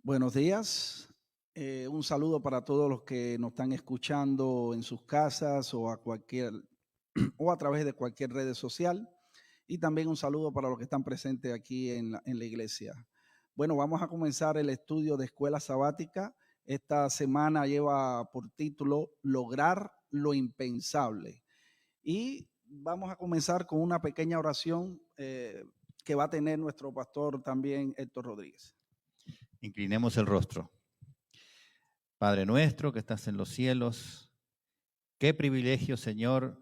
Buenos días. Un saludo para todos los que nos están escuchando en sus casas o o a través de cualquier red social. Y también un saludo para los que están presentes aquí en la iglesia. Bueno, vamos a comenzar el estudio de escuela sabática. Esta semana lleva por título Lograr lo impensable. Y vamos a comenzar con una pequeña oración que va a tener nuestro pastor también, Héctor Rodríguez. Inclinemos el rostro. Padre nuestro que estás en los cielos, qué privilegio, Señor,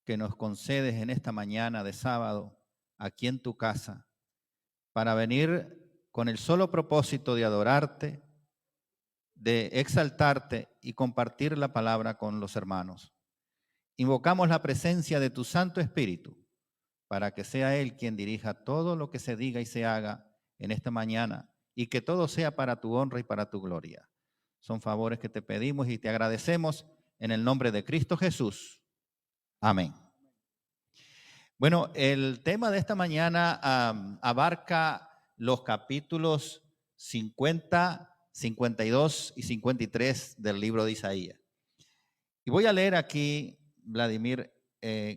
que nos concedes en esta mañana de sábado aquí en tu casa para venir con el solo propósito de adorarte, de exaltarte y compartir la palabra con los hermanos. Invocamos la presencia de tu Santo Espíritu para que sea Él quien dirija todo lo que se diga y se haga en esta mañana y que todo sea para tu honra y para tu gloria. Son favores que te pedimos y te agradecemos en el nombre de Cristo Jesús. Amén. Bueno, el tema de esta mañana abarca los capítulos 50, 52 y 53 del libro de Isaías. Y voy a leer aquí, Vladimir,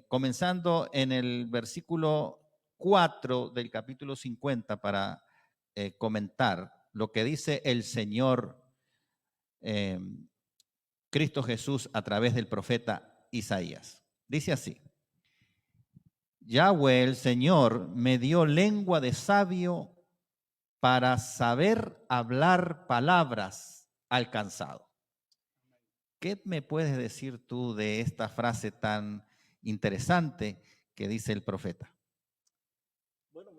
comenzando en el versículo 4 del capítulo 50 para comentar lo que dice el Señor Cristo Jesús a través del profeta Isaías. Dice así: Yahweh el Señor me dio lengua de sabio para saber hablar palabras al cansado. ¿Qué me puedes decir tú de esta frase tan interesante que dice el profeta? Bueno,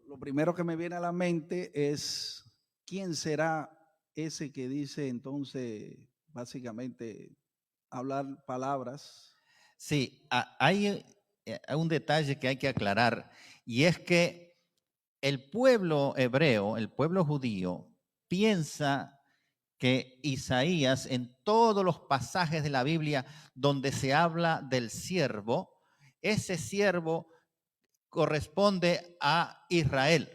lo primero que me viene a la mente es quién será ese que dice entonces básicamente hablar palabras. Sí, hay un detalle que hay que aclarar, y es que el pueblo hebreo, el pueblo judío, piensa que Isaías, en todos los pasajes de la Biblia donde se habla del siervo, ese siervo corresponde a Israel.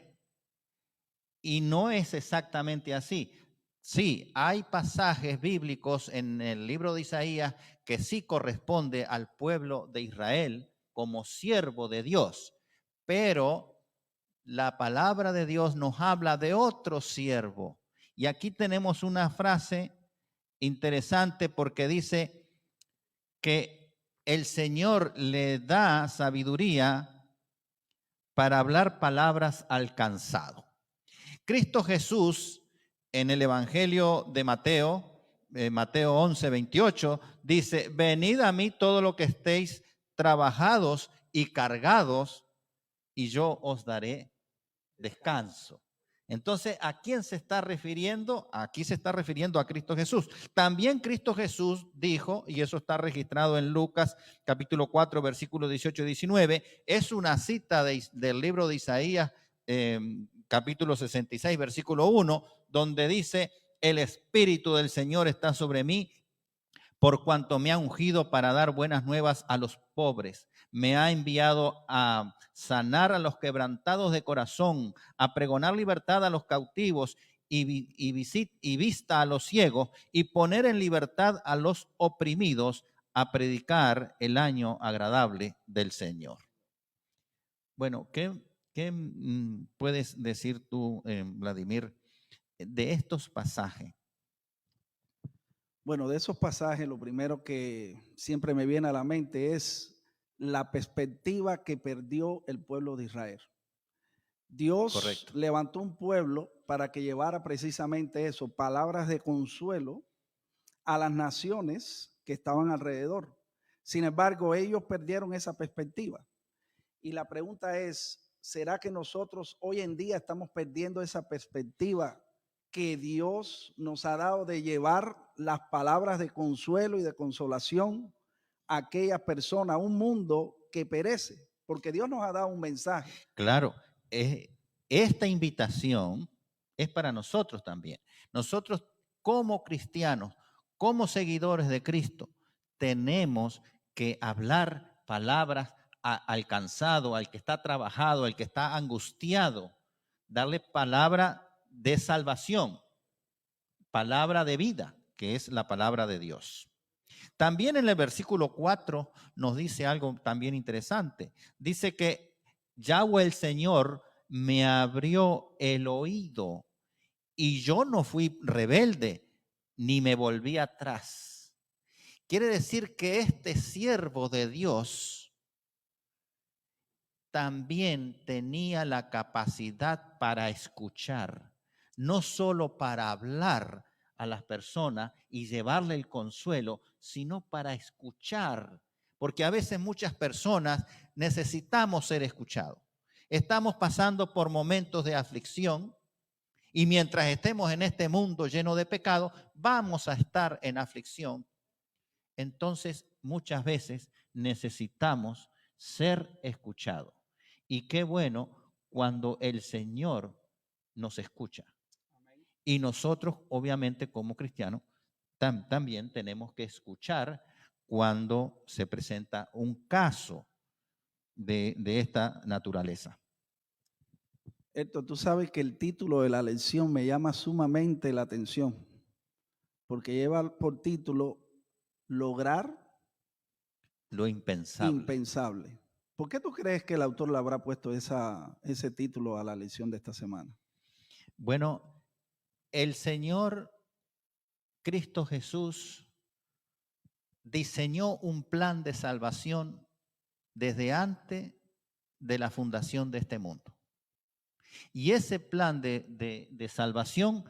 Y no es exactamente así. Sí, hay pasajes bíblicos en el libro de Isaías que sí corresponde al pueblo de Israel como siervo de Dios, pero la palabra de Dios nos habla de otro siervo. Y aquí tenemos una frase interesante porque dice que el Señor le da sabiduría para hablar palabras al cansado. Cristo Jesús en el Evangelio de Mateo 11, 28, dice: venid a mí todo lo que estéis trabajados y cargados, y yo os daré descanso. Entonces, ¿a quién se está refiriendo? Aquí se está refiriendo a Cristo Jesús. También Cristo Jesús dijo, y eso está registrado en Lucas capítulo 4, versículos 18 y 19, es una cita del libro de Isaías, capítulo 66, versículo 1, donde dice: el Espíritu del Señor está sobre mí, por cuanto me ha ungido para dar buenas nuevas a los pobres. Me ha enviado a sanar a los quebrantados de corazón, a pregonar libertad a los cautivos y vista a los ciegos, y poner en libertad a los oprimidos, a predicar el año agradable del Señor. Bueno, ¿qué puedes decir tú, Vladimir, de estos pasajes? Bueno, de esos pasajes lo primero que siempre me viene a la mente es la perspectiva que perdió el pueblo de Israel. Dios Correcto. levantó un pueblo para que llevara precisamente eso, palabras de consuelo a las naciones que estaban alrededor. Sin embargo, ellos perdieron esa perspectiva. Y la pregunta es, ¿será que nosotros hoy en día estamos perdiendo esa perspectiva que Dios nos ha dado de llevar las palabras de consuelo y de consolación a aquellas personas, a un mundo que perece? Porque Dios nos ha dado un mensaje. Claro, esta invitación es para nosotros también. Nosotros como cristianos, como seguidores de Cristo, tenemos que hablar palabras al cansado, al que está trabajado, al que está angustiado, darle palabra de salvación. palabra de vida, que es la palabra de Dios. También en el versículo 4 nos dice algo también interesante. Dice que Yahweh el Señor me abrió el oído y yo no fui rebelde ni me volví atrás. Quiere decir que este siervo de Dios también tenía la capacidad para escuchar, no solo para hablar a las personas y llevarle el consuelo, sino para escuchar, porque a veces muchas personas necesitamos ser escuchados. Estamos pasando por momentos de aflicción y mientras estemos en este mundo lleno de pecado, vamos a estar en aflicción. Entonces, muchas veces necesitamos ser escuchados. Y qué bueno cuando el Señor nos escucha. Y nosotros, obviamente, como cristianos, también tenemos que escuchar cuando se presenta un caso de esta naturaleza. Héctor, tú sabes que el título de la lección me llama sumamente la atención, porque lleva por título Lograr Lo impensable. impensable. ¿Por qué tú crees que el autor le habrá puesto ese título a la lección de esta semana? Bueno, el Señor Cristo Jesús diseñó un plan de salvación desde antes de la fundación de este mundo. Y ese plan de salvación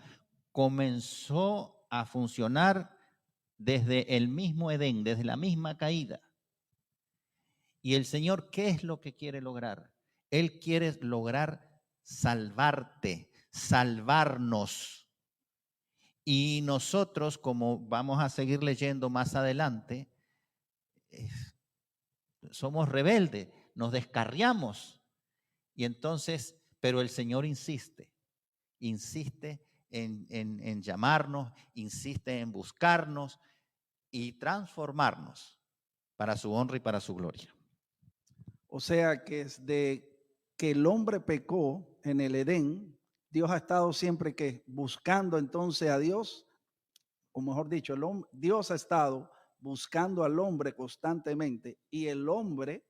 comenzó a funcionar desde el mismo Edén, desde la misma caída. Y el Señor, ¿qué es lo que quiere lograr? Él quiere lograr salvarte, salvarnos. Y nosotros, como vamos a seguir leyendo más adelante, somos rebeldes, nos descarriamos. Y entonces, pero el Señor insiste en llamarnos, insiste en buscarnos y transformarnos para su honra y para su gloria. O sea que desde que el hombre pecó en el Edén, Dios ha estado siempre que buscando entonces a Dios, o mejor dicho, Dios ha estado buscando al hombre constantemente y el hombre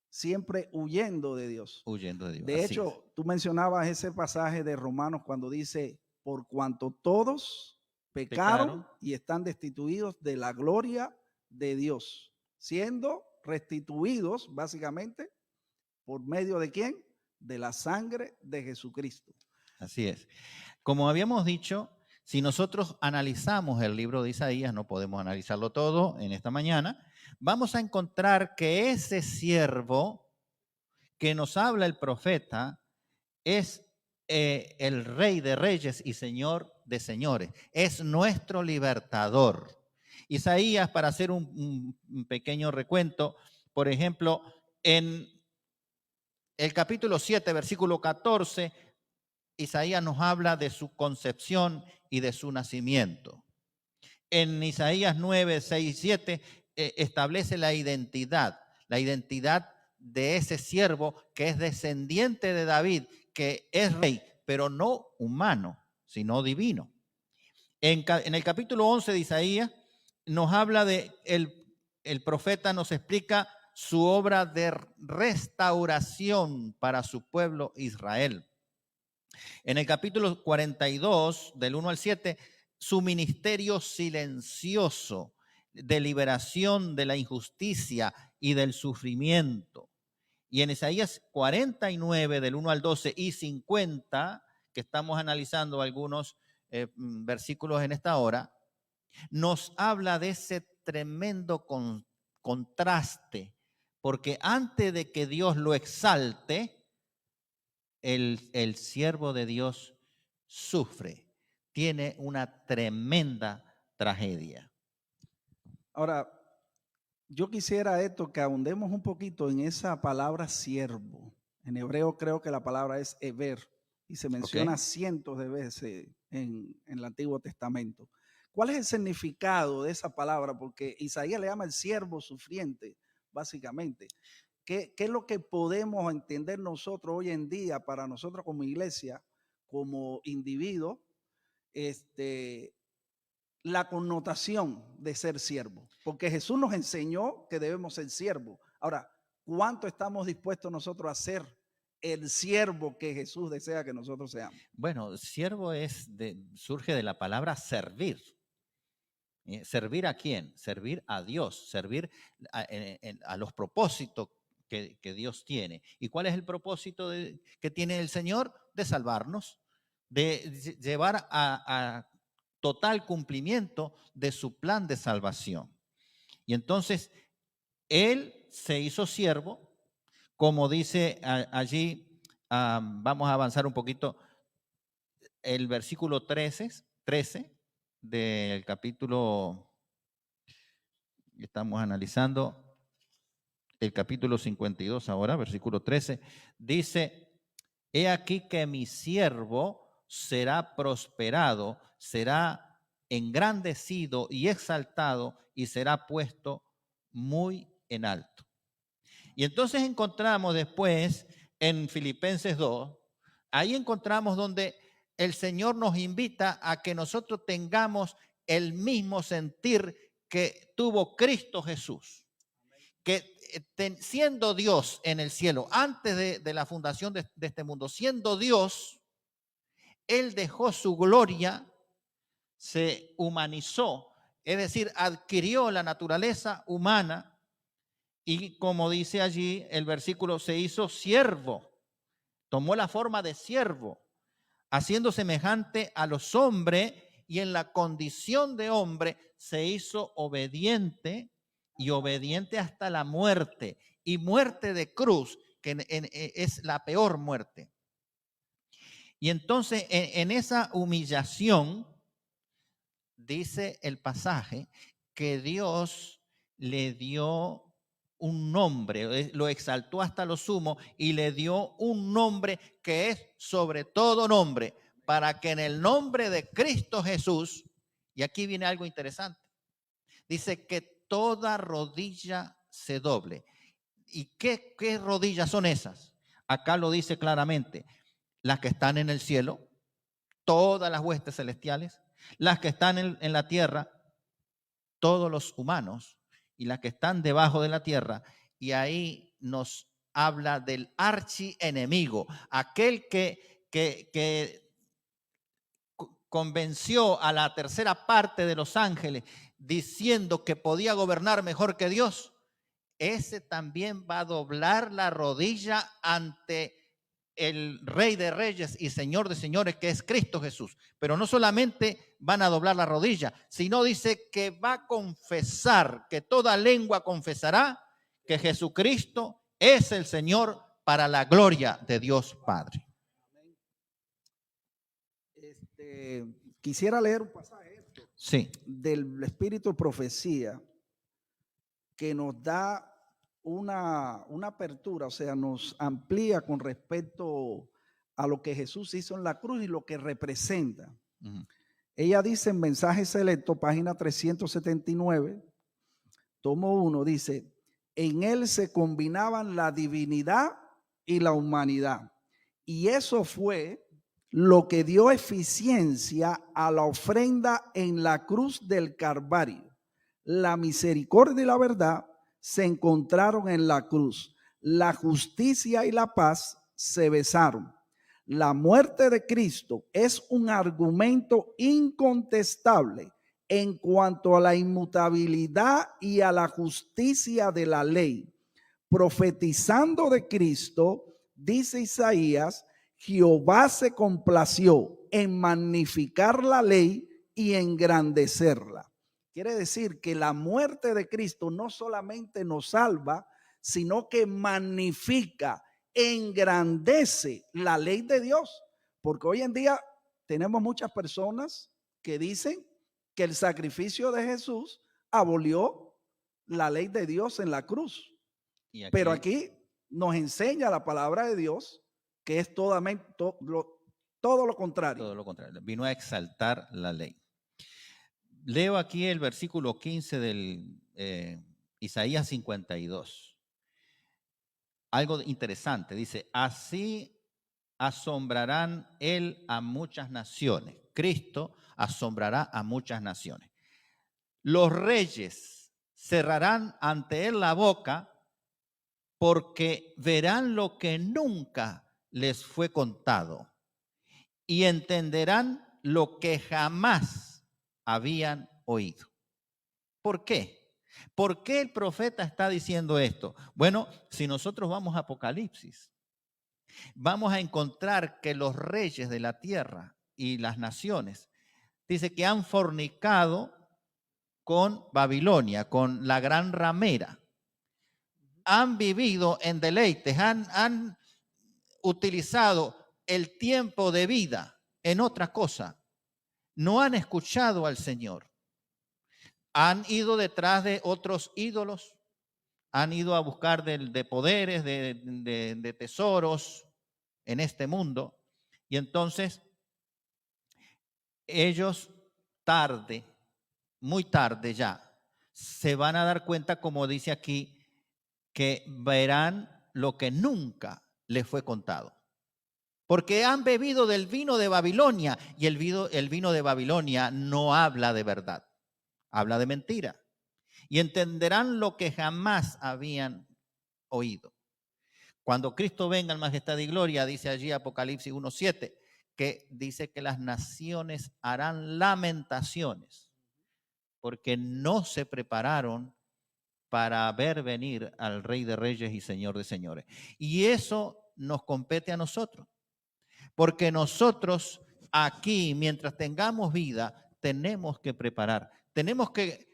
siempre huyendo de Dios. Huyendo de Dios. De Así hecho, es. tú mencionabas ese pasaje de Romanos cuando dice, por cuanto todos pecaron y están destituidos de la gloria de Dios, siendo restituidos básicamente por medio de quién? De la sangre de Jesucristo. Así es. Como habíamos dicho, si nosotros analizamos el libro de Isaías, no podemos analizarlo todo en esta mañana, vamos a encontrar que ese siervo que nos habla el profeta es el Rey de Reyes y Señor de Señores. Es nuestro libertador. Isaías, para hacer un pequeño recuento, por ejemplo, en el capítulo 7, versículo 14, Isaías nos habla de su concepción y de su nacimiento. En Isaías 9, 6, 7 establece la identidad de ese siervo que es descendiente de David, que es rey, pero no humano, sino divino. En el capítulo 11 de Isaías nos habla de, el profeta nos explica su obra de restauración para su pueblo Israel. En el capítulo 42, del 1 al 7, su ministerio silencioso de liberación de la injusticia y del sufrimiento. Y en Isaías 49, del 1 al 12 y 50, que estamos analizando algunos versículos en esta hora, nos habla de ese tremendo contraste, porque antes de que Dios lo exalte, el siervo de Dios sufre, tiene una tremenda tragedia. Ahora, yo quisiera esto, que ahondemos un poquito en esa palabra siervo. En hebreo creo que la palabra es ever y se menciona cientos de veces en el Antiguo Testamento. ¿Cuál es el significado de esa palabra? Porque Isaías le llama el siervo sufriente, básicamente. ¿Qué es lo que podemos entender nosotros hoy en día para nosotros como iglesia, como individuos, la connotación de ser siervo, porque Jesús nos enseñó que debemos ser siervos. Ahora, ¿cuánto estamos dispuestos nosotros a ser el siervo que Jesús desea que nosotros seamos? Bueno, siervo surge de la palabra servir. ¿Servir a quién? Servir a Dios, servir a los propósitos que Dios tiene. ¿Y cuál es el propósito que tiene el Señor? De salvarnos, de llevar a total cumplimiento de su plan de salvación. Y entonces, Él se hizo siervo, como dice allí, vamos a avanzar un poquito, el versículo 13 del capítulo, estamos analizando el capítulo 52 ahora, versículo 13, dice, he aquí que mi siervo será prosperado, será engrandecido y exaltado y será puesto muy en alto. Y entonces encontramos después en Filipenses 2, ahí encontramos donde el Señor nos invita a que nosotros tengamos el mismo sentir que tuvo Cristo Jesús, que siendo Dios en el cielo, antes de la fundación de este mundo, siendo Dios, Él dejó su gloria, se humanizó, es decir, adquirió la naturaleza humana y, como dice allí el versículo, se hizo siervo, tomó la forma de siervo, haciendo semejante a los hombres, y en la condición de hombre se hizo obediente, y obediente hasta la muerte, y muerte de cruz, que es la peor muerte. Y entonces en esa humillación, dice el pasaje, que Dios le dio un nombre, lo exaltó hasta lo sumo y le dio un nombre que es sobre todo nombre, para que en el nombre de Cristo Jesús, y aquí viene algo interesante, dice que toda rodilla se doble. ¿Y qué rodillas son esas? Acá lo dice claramente, las que están en el cielo, todas las huestes celestiales, las que están en la tierra, todos los humanos, y las que están debajo de la tierra. Y ahí nos habla del archienemigo, aquel que convenció a la tercera parte de los ángeles diciendo que podía gobernar mejor que Dios. Ese también va a doblar la rodilla ante el Rey de Reyes y Señor de Señores, que es Cristo Jesús. Pero no solamente van a doblar la rodilla, sino dice que va a confesar, que toda lengua confesará que Jesucristo es el Señor, para la gloria de Dios Padre. Quisiera leer un pasaje sí, del Espíritu de Profecía que nos da una apertura, o sea, nos amplía con respecto a lo que Jesús hizo en la cruz y lo que representa. Ella dice en Mensaje Selecto, página 379, tomo 1, dice, en él se combinaban la divinidad y la humanidad. Y eso fue lo que dio eficiencia a la ofrenda en la cruz del Calvario. La misericordia y la verdad se encontraron en la cruz. La justicia y la paz se besaron. La muerte de Cristo es un argumento incontestable en cuanto a la inmutabilidad y a la justicia de la ley. Profetizando de Cristo, dice Isaías, Jehová se complació en magnificar la ley y engrandecerla. Quiere decir que la muerte de Cristo no solamente nos salva, sino que magnifica, engrandece la ley de Dios. Porque hoy en día tenemos muchas personas que dicen que el sacrificio de Jesús abolió la ley de Dios en la cruz. Pero aquí nos enseña la palabra de Dios que es todo lo contrario. Todo lo contrario. Vino a exaltar la ley. Leo aquí el versículo 15 del Isaías 52. Algo interesante, dice, así asombrarán él a muchas naciones. Cristo asombrará a muchas naciones. Los reyes cerrarán ante él la boca porque verán lo que nunca les fue contado y entenderán lo que jamás habían oído. ¿Por qué? ¿Por qué el profeta está diciendo esto? Bueno, si nosotros vamos a Apocalipsis, vamos a encontrar que los reyes de la tierra y las naciones, dice que han fornicado con Babilonia, con la gran ramera. Han vivido en deleites, han utilizado el tiempo de vida en otra cosa. No han escuchado al Señor. Han ido detrás de otros ídolos, han ido a buscar de poderes, de tesoros en este mundo. Y entonces ellos tarde, muy tarde ya, se van a dar cuenta, como dice aquí, que verán lo que nunca les fue contado. Porque han bebido del vino de Babilonia y el vino de Babilonia no habla de verdad, habla de mentira. Y entenderán lo que jamás habían oído. Cuando Cristo venga en majestad y gloria, dice allí Apocalipsis 1:7, que dice que las naciones harán lamentaciones porque no se prepararon para ver venir al Rey de Reyes y Señor de Señores. Y eso nos compete a nosotros, porque nosotros aquí, mientras tengamos vida, tenemos que preparar, tenemos que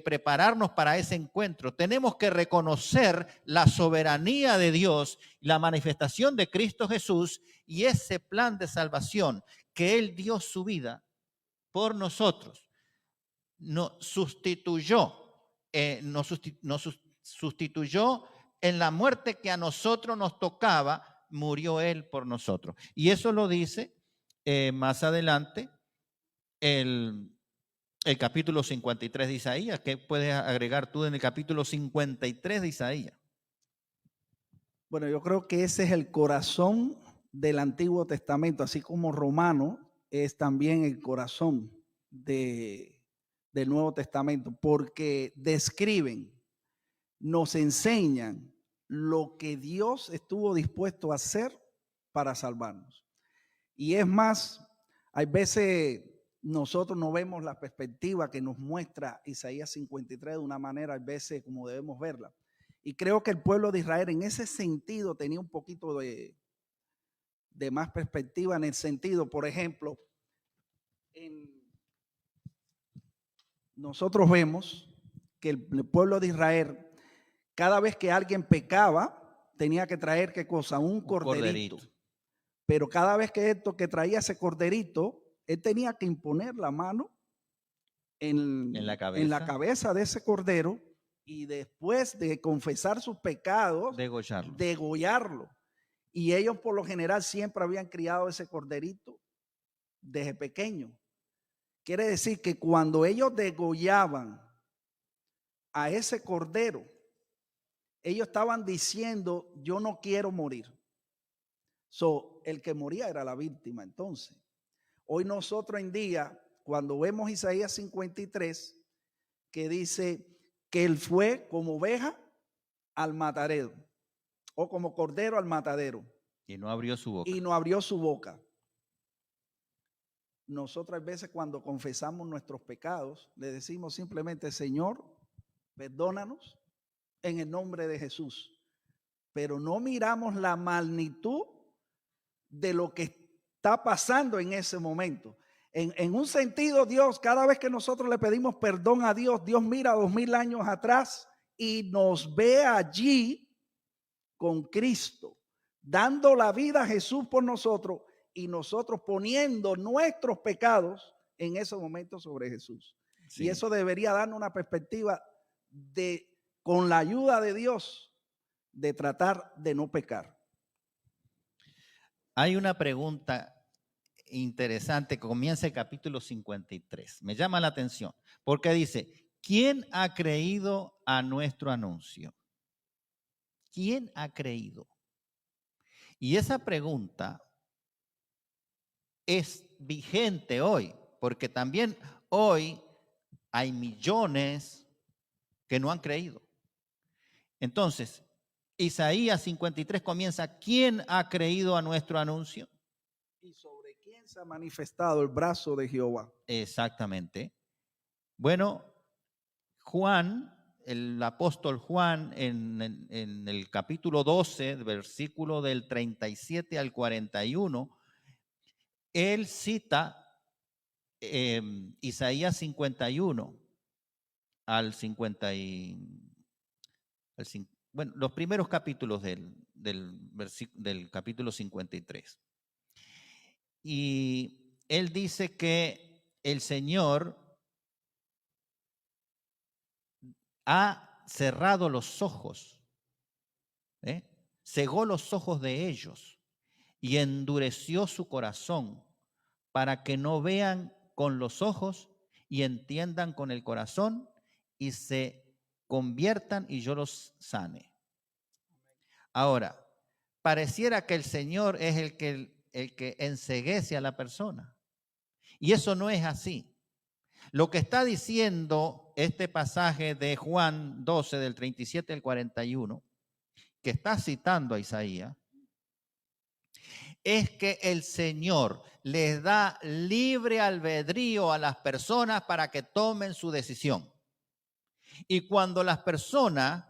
prepararnos para ese encuentro, tenemos que reconocer la soberanía de Dios, la manifestación de Cristo Jesús y ese plan de salvación que Él dio su vida por nosotros. Nos sustituyó en la muerte que a nosotros nos tocaba, murió Él por nosotros. Y eso lo dice más adelante el capítulo 53 de Isaías. ¿Qué puedes agregar tú en el capítulo 53 de Isaías? Bueno, yo creo que ese es el corazón del Antiguo Testamento, así como Romano es también el corazón del Nuevo Testamento, porque describen, nos enseñan lo que Dios estuvo dispuesto a hacer para salvarnos. Y es más, hay veces nosotros no vemos la perspectiva que nos muestra Isaías 53 de una manera, a veces como debemos verla. Y creo que el pueblo de Israel en ese sentido tenía un poquito de más perspectiva, en el sentido, por ejemplo, nosotros vemos que el pueblo de Israel, cada vez que alguien pecaba, tenía que traer, ¿qué cosa? Un corderito. Pero cada vez que traía ese corderito, él tenía que imponer la mano en la cabeza de ese cordero y después de confesar sus pecados, degollarlo. Y ellos por lo general siempre habían criado ese corderito desde pequeño. Quiere decir que cuando ellos degollaban a ese cordero, ellos estaban diciendo, yo no quiero morir. El que moría era la víctima. Entonces, hoy nosotros en día, cuando vemos Isaías 53, que dice que él fue como oveja al matadero o como cordero al matadero. Y no abrió su boca. Y no abrió su boca. Nosotros a veces cuando confesamos nuestros pecados, le decimos simplemente, Señor, perdónanos en el nombre de Jesús. Pero no miramos la magnitud de lo que está pasando en ese momento. En un sentido, Dios, cada vez que nosotros le pedimos perdón a Dios, Dios mira 2000 años atrás y nos ve allí con Cristo, dando la vida a Jesús por nosotros y nosotros poniendo nuestros pecados en ese momento sobre Jesús. Sí. Y eso debería darnos una perspectiva de, con la ayuda de Dios, de tratar de no pecar. Hay una pregunta interesante que comienza el capítulo 53. Me llama la atención porque dice, ¿quién ha creído a nuestro anuncio? ¿Quién ha creído? Y esa pregunta es vigente hoy, porque también hoy hay millones que no han creído. Entonces, Isaías 53 comienza: ¿quién ha creído a nuestro anuncio? ¿Y sobre quién se ha manifestado el brazo de Jehová? Exactamente. Bueno, Juan, el apóstol Juan, en el capítulo 12, versículo del 37 al 41, él cita Isaías 51 al 50 bueno, los primeros capítulos del capítulo 53. Y él dice que el Señor ha cerrado los ojos, cegó los ojos de ellos y endureció su corazón para que no vean con los ojos y entiendan con el corazón y se conviertan y yo los sane. Ahora, pareciera que el Señor es el que enceguece a la persona. Y eso no es así. Lo que está diciendo este pasaje de Juan 12, del 37 al 41, que está citando a Isaías, es que el Señor les da libre albedrío a las personas para que tomen su decisión. Y cuando las personas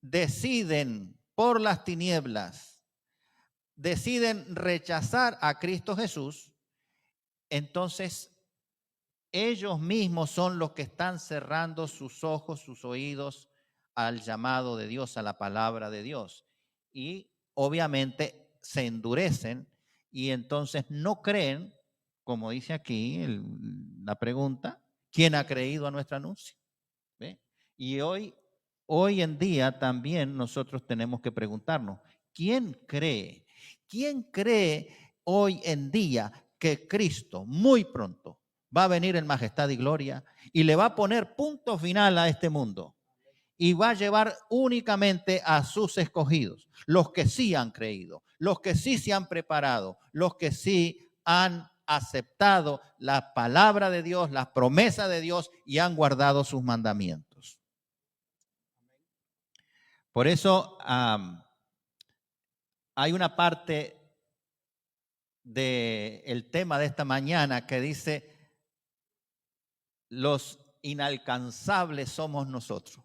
deciden por las tinieblas, deciden rechazar a Cristo Jesús, entonces ellos mismos son los que están cerrando sus ojos, sus oídos al llamado de Dios, a la palabra de Dios. Y obviamente se endurecen y entonces no creen, como dice aquí la pregunta, ¿quién ha creído a nuestro anuncio? ¿Ve? Y hoy en día también nosotros tenemos que preguntarnos, ¿quién cree? ¿Quién cree hoy en día que Cristo muy pronto va a venir en majestad y gloria y le va a poner punto final a este mundo y va a llevar únicamente a sus escogidos, los que sí han creído, los que sí se han preparado, los que sí han aceptado la palabra de Dios, las promesas de Dios y han guardado sus mandamientos? Por eso hay una parte del tema de esta mañana que dice: los inalcanzables somos nosotros.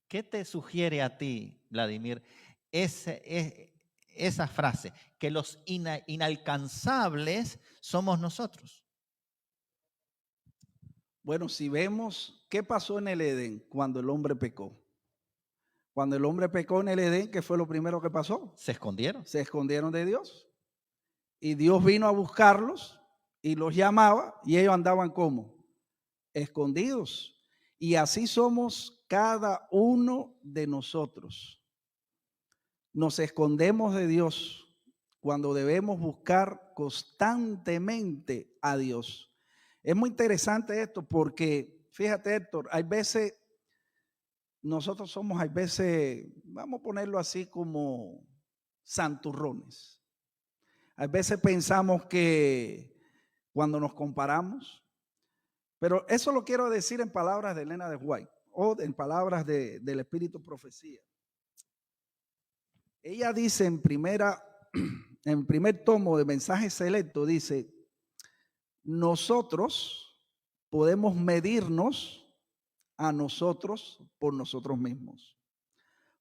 ¿Qué te sugiere a ti, Vladimir, esa frase, que los inalcanzables somos nosotros? Bueno, si vemos qué pasó en el Edén cuando el hombre pecó. Cuando el hombre pecó en el Edén, ¿qué fue lo primero que pasó? ¿Se escondieron? Se escondieron de Dios. Y Dios vino a buscarlos y los llamaba y ellos andaban como escondidos. Y así somos cada uno de nosotros. Nos escondemos de Dios cuando debemos buscar constantemente a Dios. Es muy interesante esto porque, fíjate, Héctor, hay veces, nosotros somos, hay veces, vamos a ponerlo así como santurrones. Hay veces pensamos que cuando nos comparamos, pero eso lo quiero decir en palabras de Elena de White o en palabras del Espíritu Profecía. Ella dice en primer tomo de Mensaje Selecto, dice: nosotros podemos medirnos a nosotros por nosotros mismos.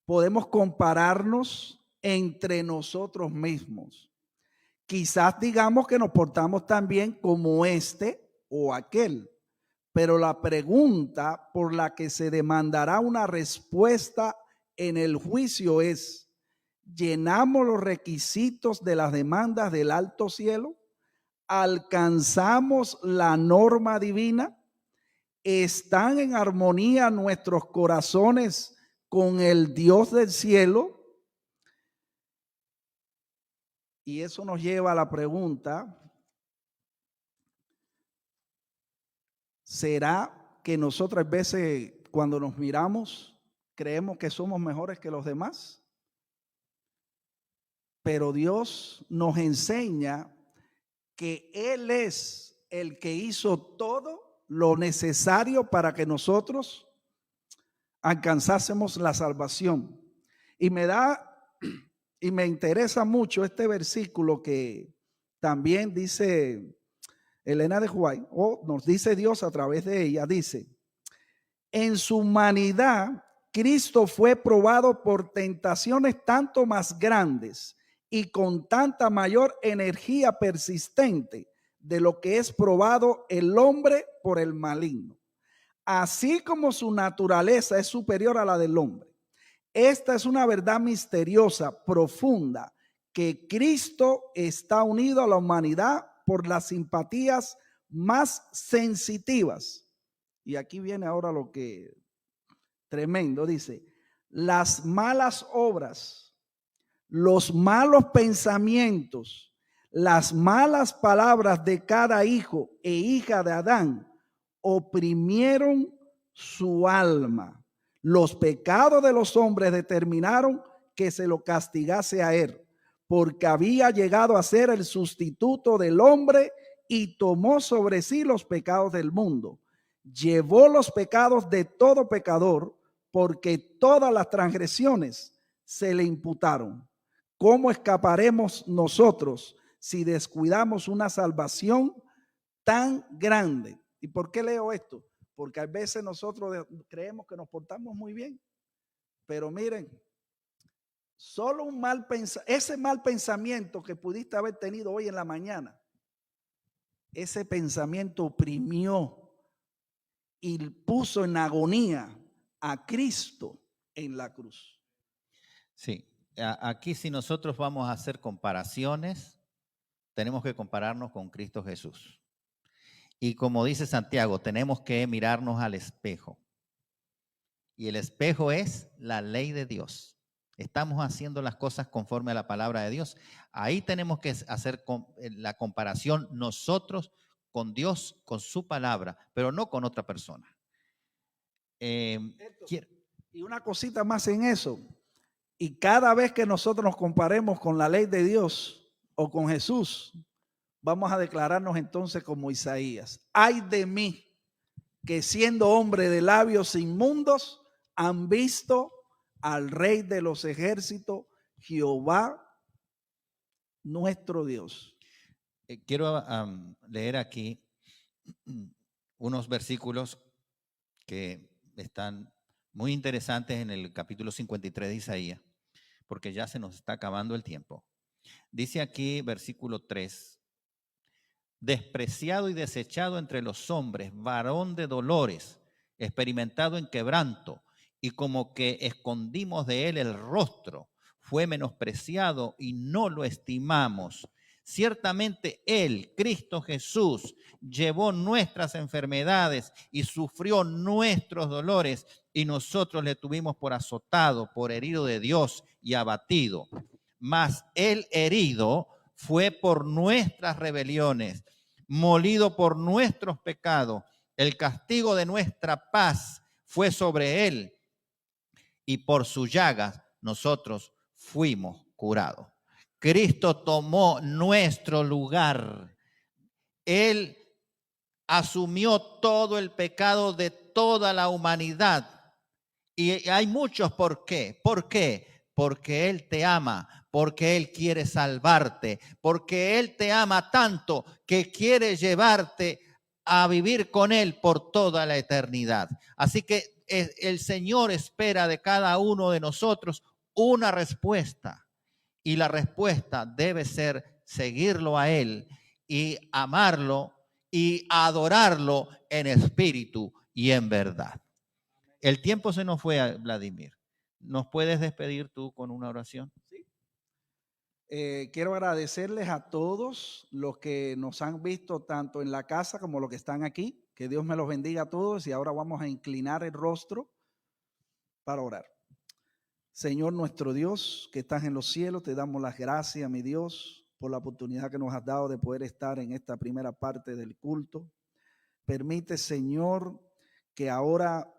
Podemos compararnos entre nosotros mismos. Quizás digamos que nos portamos tan bien como este o aquel, pero la pregunta por la que se demandará una respuesta en el juicio es: ¿llenamos los requisitos de las demandas del alto cielo? ¿Alcanzamos la norma divina? ¿Están en armonía nuestros corazones con el Dios del cielo? Y eso nos lleva a la pregunta: ¿será que nosotros a veces cuando nos miramos creemos que somos mejores que los demás? Pero Dios nos enseña que Él es el que hizo todo lo necesario para que nosotros alcanzásemos la salvación. Y me interesa mucho este versículo que también dice Elena de White, o nos dice Dios a través de ella, dice: en su humanidad, Cristo fue probado por tentaciones tanto más grandes y con tanta mayor energía persistente de lo que es probado el hombre por el maligno. Así como su naturaleza es superior a la del hombre. Esta es una verdad misteriosa, profunda, que Cristo está unido a la humanidad por las simpatías más sensitivas. Y aquí viene ahora lo que tremendo, dice: las malas obras, los malos pensamientos, las malas palabras de cada hijo e hija de Adán oprimieron su alma. Los pecados de los hombres determinaron que se lo castigase a él, porque había llegado a ser el sustituto del hombre y tomó sobre sí los pecados del mundo. Llevó los pecados de todo pecador, porque todas las transgresiones se le imputaron. ¿Cómo escaparemos nosotros si descuidamos una salvación tan grande? ¿Y por qué leo esto? Porque a veces nosotros creemos que nos portamos muy bien, pero miren, solo ese mal pensamiento que pudiste haber tenido hoy en la mañana, ese pensamiento oprimió y puso en agonía a Cristo en la cruz. Sí, aquí si nosotros vamos a hacer comparaciones, tenemos que compararnos con Cristo Jesús. Y como dice Santiago, tenemos que mirarnos al espejo. Y el espejo es la ley de Dios. Estamos haciendo las cosas conforme a la palabra de Dios. Ahí tenemos que hacer la comparación nosotros con Dios, con su palabra, pero no con otra persona. Y una cosita más en eso. Y cada vez que nosotros nos comparemos con la ley de Dios o con Jesús, vamos a declararnos entonces como Isaías: ay de mí, que siendo hombre de labios inmundos, han visto al Rey de los ejércitos, Jehová nuestro Dios. Quiero leer aquí unos versículos que están muy interesantes en el capítulo 53 de Isaías, porque ya se nos está acabando el tiempo. Dice aquí, versículo 3, despreciado y desechado entre los hombres, varón de dolores, experimentado en quebranto, y como que escondimos de él el rostro, fue menospreciado y no lo estimamos. Ciertamente él, Cristo Jesús, llevó nuestras enfermedades y sufrió nuestros dolores, y nosotros le tuvimos por azotado, por herido de Dios y abatido. Mas el herido fue por nuestras rebeliones, molido por nuestros pecados. El castigo de nuestra paz fue sobre él, y por sus llagas nosotros fuimos curados. Cristo tomó nuestro lugar. Él asumió todo el pecado de toda la humanidad. Y hay muchos por qué. ¿Por qué? Porque Él te ama, porque Él quiere salvarte, porque Él te ama tanto que quiere llevarte a vivir con Él por toda la eternidad. Así que el Señor espera de cada uno de nosotros una respuesta. Y la respuesta debe ser seguirlo a Él y amarlo y adorarlo en espíritu y en verdad. El tiempo se nos fue, Vladimir. ¿Nos puedes despedir tú con una oración? Sí. Quiero agradecerles a todos los que nos han visto tanto en la casa como los que están aquí. Que Dios me los bendiga a todos, y ahora vamos a inclinar el rostro para orar. Señor nuestro Dios, que estás en los cielos, te damos las gracias, mi Dios, por la oportunidad que nos has dado de poder estar en esta primera parte del culto. Permite, Señor, que ahora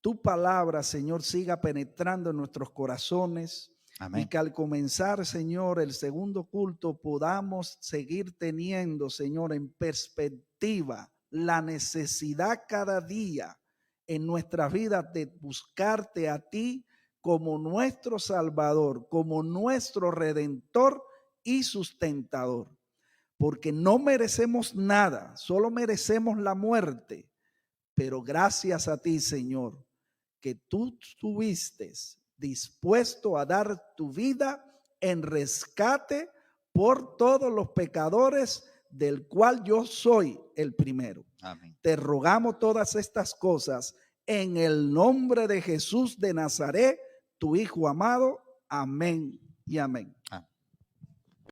tu palabra, Señor, siga penetrando en nuestros corazones. Amén. Y que al comenzar, Señor, el segundo culto podamos seguir teniendo, Señor, en perspectiva la necesidad cada día en nuestras vidas de buscarte a ti como nuestro Salvador, como nuestro Redentor y sustentador. Porque no merecemos nada, solo merecemos la muerte. Pero gracias a ti, Señor, que tú estuviste dispuesto a dar tu vida en rescate por todos los pecadores, del cual yo soy el primero. Amén. Te rogamos todas estas cosas en el nombre de Jesús de Nazaret, tu Hijo amado. Amén y amén.